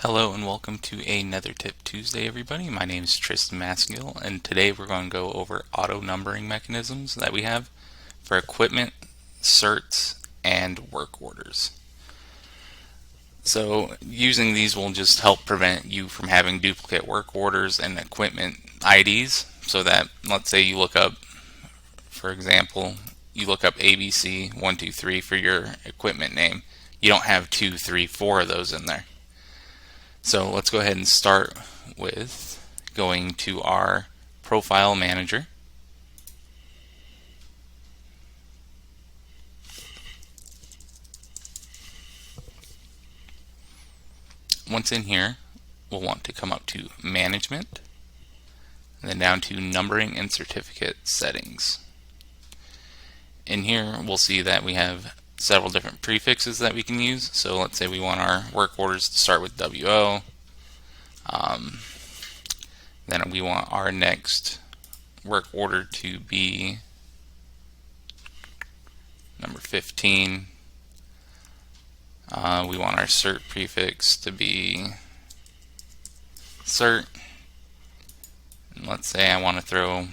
Hello and welcome to another Tip Tuesday, everybody. My name is Tristan Maskill, and today we're going to go over auto numbering mechanisms that we have for equipment, certs, and work orders. So using these will just help prevent you from having duplicate work orders and equipment IDs, so that let's say you look up, for example, you look up ABC123 for your equipment name. You don't have 2, 3, 4 of those in there. So let's go ahead and start with going to our profile manager. Once in here, we'll want to come up to management and then down to numbering and certificate settings. In here, we'll see that we have several different prefixes that we can use. So let's say we want our work orders to start with WO. Then we want our next work order to be number 15. We want our cert prefix to be cert. And let's say I want to throw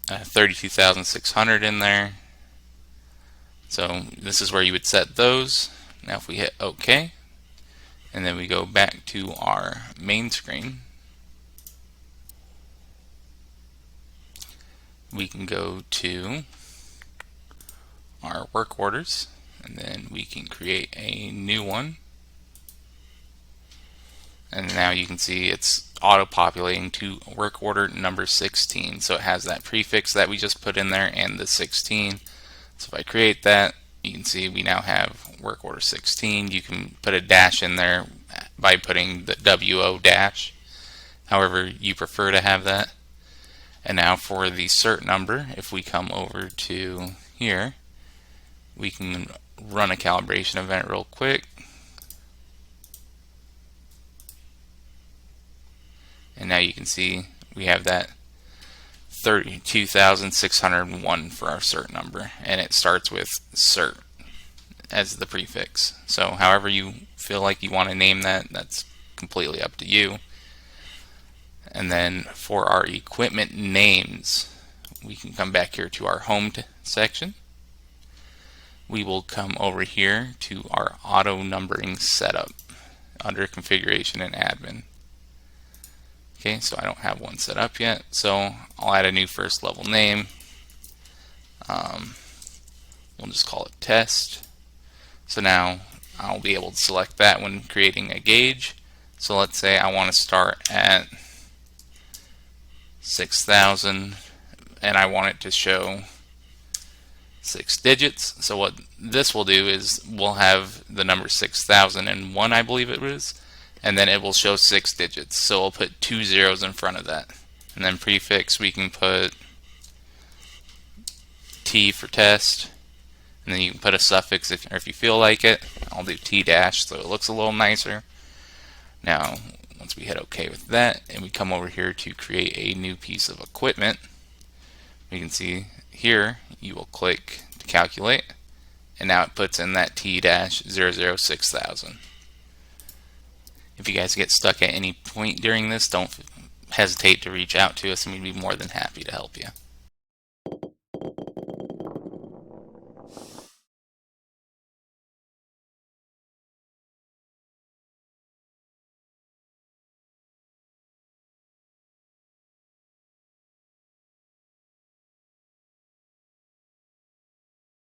32,600 in there. So this is where you would set those. Now if we hit OK, and then we go back to our main screen, we can go to our work orders, and then we can create a new one. And now you can see it's auto-populating to work order number 16. So it has that prefix that we just put in there and the 16. So if I create that, you can see we now have work order 16. You can put a dash in there by putting the WO dash, however you prefer to have that. And now for the cert number, if we come over to here, we can run a calibration event real quick. And now you can see we have that 32,601 for our cert number, and it starts with cert as the prefix. So however you feel like you want to name that, that's completely up to you. And then for our equipment names, we can come back here to our home section. We will come over here to our auto numbering setup under configuration and admin. Okay, so I don't have one set up yet, so I'll add a new first level name. We'll just call it test. So now I'll be able to select that when creating a gauge. So let's say I want to start at 6,000 and I want it to show 6 digits. So what this will do is we'll have the number 6,001, I believe it was, and then it will show 6 digits. So we'll put 2 zeros in front of that. And then prefix, we can put T for test, and then you can put a suffix if you feel like it. I'll do T dash so it looks a little nicer. Now once we hit OK with that and we come over here to create a new piece of equipment, we can see here you will click to calculate, and now it puts in that T-006,000. If you guys get stuck at any point during this, don't hesitate to reach out to us and we'd be more than happy to help you.